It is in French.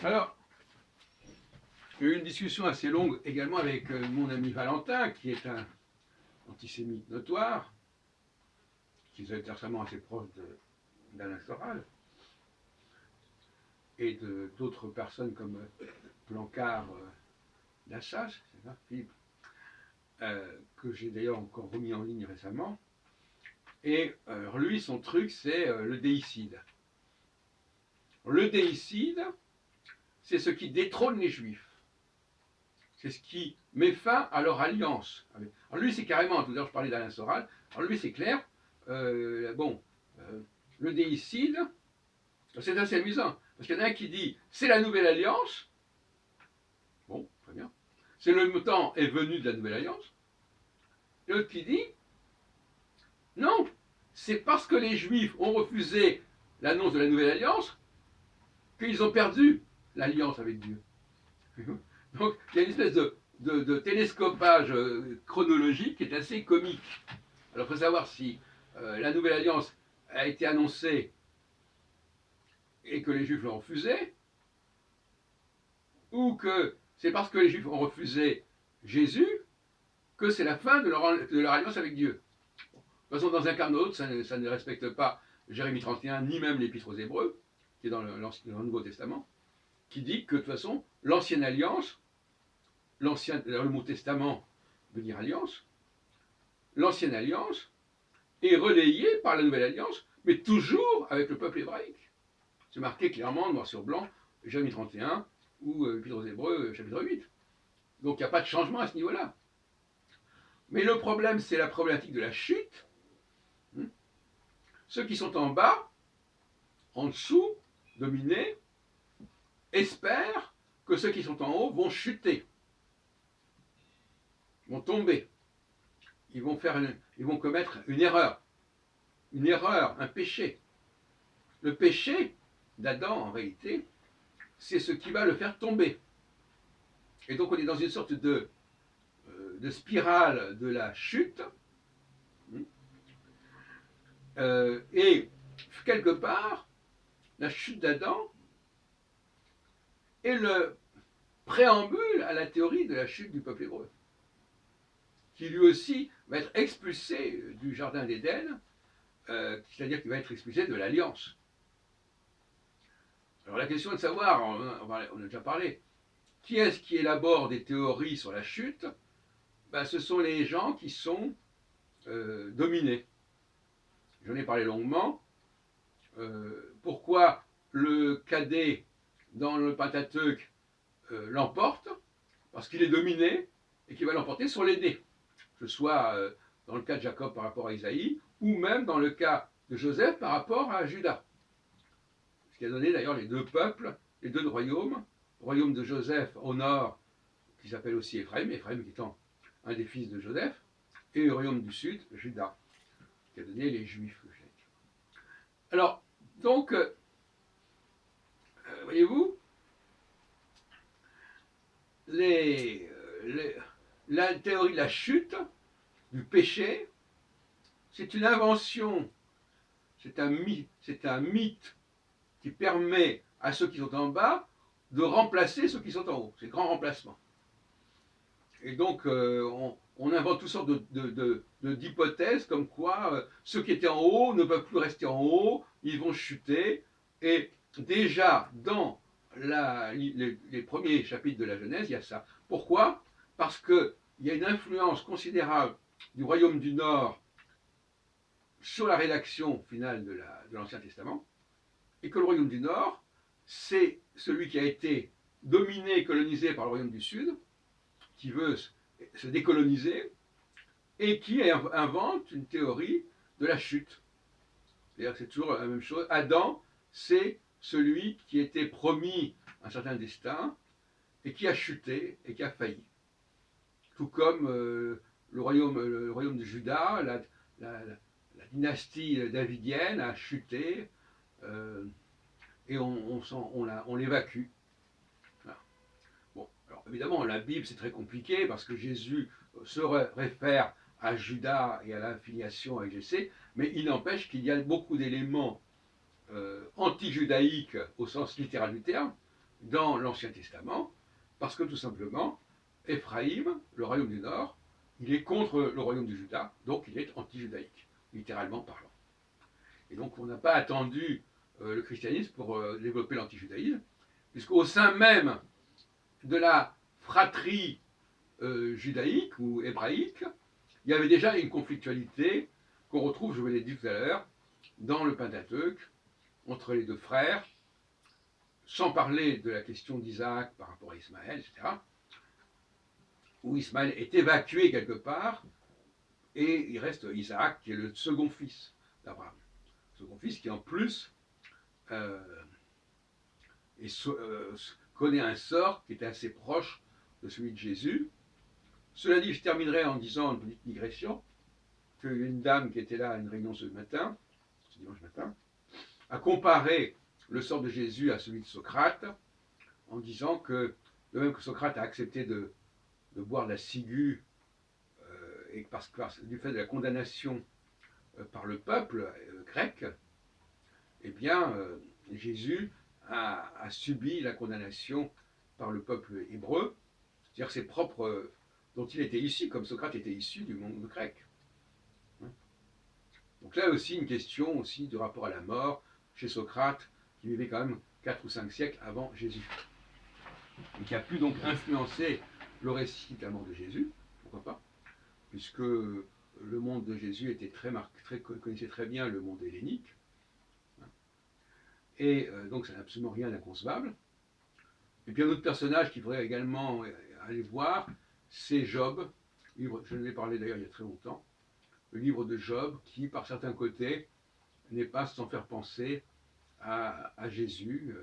Alors, j'ai eu une discussion assez longue également avec mon ami Valentin, qui est un antisémite notoire, qui est récemment assez proche d'Alain Soral, et d'autres personnes comme Blanquart, Lassas, c'est ça, Philippe, que j'ai d'ailleurs encore remis en ligne récemment. Et lui, son truc, c'est le déicide. Le déicide, c'est ce qui détrône les Juifs. C'est ce qui met fin à leur alliance. Alors lui, c'est carrément, tout à l'heure je parlais d'Alain Soral, alors lui, c'est clair, le déicide, c'est assez amusant, parce qu'il y en a un qui dit, c'est la nouvelle alliance, bon, très bien, c'est le temps est venu de la nouvelle alliance, et l'autre qui dit, non, c'est parce que les Juifs ont refusé l'annonce de la nouvelle alliance qu'ils ont perdu l'alliance avec Dieu. Donc il y a une espèce de télescopage chronologique qui est assez comique. Alors il faut savoir si la nouvelle alliance a été annoncée et que les Juifs l'ont refusée, ou que c'est parce que les Juifs ont refusé Jésus que c'est la fin de leur alliance avec Dieu. De toute façon, dans un cas ou dans l'autre, ça ne respecte pas Jérémie 31, ni même l'Épître aux Hébreux, qui est dans le Nouveau Testament, qui dit que de toute façon, l'ancienne alliance, le mot testament veut dire alliance, l'ancienne alliance est relayée par la nouvelle alliance, mais toujours avec le peuple hébraïque. C'est marqué clairement, noir sur blanc, Jérémie 31 ou Épître aux Hébreux, chapitre 8. Donc il n'y a pas de changement à ce niveau-là. Mais le problème, c'est la problématique de la chute. Ceux qui sont en bas, en dessous, dominés, espèrent que ceux qui sont en haut vont chuter, vont tomber. Ils vont commettre une erreur, un péché. Le péché d'Adam, en réalité, c'est ce qui va le faire tomber. Et donc on est dans une sorte de spirale de la chute. Et quelque part, la chute d'Adam est le préambule à la théorie de la chute du peuple hébreu, qui lui aussi va être expulsé du jardin d'Éden, c'est-à-dire qu'il va être expulsé de l'alliance. Alors la question est de savoir, on a déjà parlé, qui est-ce qui élabore des théories sur la chute? Ben, ce sont les gens qui sont dominés. J'en ai parlé longuement. Pourquoi le cadet dans le Pentateuque l'emporte? Parce qu'il est dominé et qu'il va l'emporter sur l'aîné. Que ce soit dans le cas de Jacob par rapport à Isaïe, ou même dans le cas de Joseph par rapport à Judas. Ce qui a donné d'ailleurs les deux peuples, les deux royaumes. Le royaume de Joseph au nord, qui s'appelle aussi Éphraïm, Éphraïm étant un des fils de Joseph, et le royaume du sud, Juda, qui a donné les Juifs. Alors, donc, voyez-vous, la théorie de la chute, du péché, c'est une invention, c'est un mythe qui permet à ceux qui sont en bas de remplacer ceux qui sont en haut. C'est le grand remplacement. Et donc, on invente toutes sortes d'hypothèses comme quoi ceux qui étaient en haut ne peuvent plus rester en haut, ils vont chuter. Et déjà, dans les premiers chapitres de la Genèse, il y a ça. Pourquoi? Parce qu'il y a une influence considérable du royaume du Nord sur la rédaction finale de l'Ancien Testament, et que le royaume du Nord, c'est celui qui a été dominé, colonisé par le royaume du Sud, qui veut se décoloniser, et qui invente une théorie de la chute. C'est-à-dire que c'est toujours la même chose. Adam, c'est celui qui était promis un certain destin, et qui a chuté, et qui a failli. Tout comme le royaume de Juda, la dynastie davidienne a chuté, et on l'évacue. Voilà. Bon, alors évidemment, la Bible c'est très compliqué parce que Jésus se réfère à Judas et à la filiation avec Jessé, mais il n'empêche qu'il y a beaucoup d'éléments anti-judaïques au sens littéral du terme, dans l'Ancien Testament, parce que tout simplement, Éphraïm, le royaume du Nord, il est contre le royaume du Juda, donc il est anti-judaïque, littéralement parlant. Et donc on n'a pas attendu le christianisme pour développer l'anti-judaïsme, puisqu'au sein même de la fratrie judaïque ou hébraïque, il y avait déjà une conflictualité qu'on retrouve, je vous l'ai dit tout à l'heure, dans le Pentateuque, entre les deux frères, sans parler de la question d'Isaac par rapport à Ismaël, etc., où Ismaël est évacué quelque part, et il reste Isaac, qui est le second fils d'Abraham. Le second fils qui, en plus, euh, connaît un sort qui est assez proche de celui de Jésus. Cela dit, je terminerai en disant une petite digression, qu'une dame qui était là à une réunion ce dimanche matin, a comparé le sort de Jésus à celui de Socrate, en disant que, de même que Socrate a accepté de boire la ciguë, et parce que du fait de la condamnation par le peuple grec, eh bien, Jésus a subi la condamnation par le peuple hébreu, c'est-à-dire ses propres, dont il était issu, comme Socrate était issu du monde grec. Donc là aussi une question aussi du rapport à la mort chez Socrate, qui vivait quand même 4 ou 5 siècles avant Jésus, et qui a pu donc influencer le récit de la mort de Jésus, pourquoi pas, puisque le monde de Jésus était connaissait très bien le monde hellénique, et donc ça n'a absolument rien d'inconcevable. Et puis un autre personnage qu'il faudrait également aller voir, c'est Job. Je ne l'ai parlé d'ailleurs il y a très longtemps. Le livre de Job, qui par certains côtés n'est pas sans faire penser à Jésus,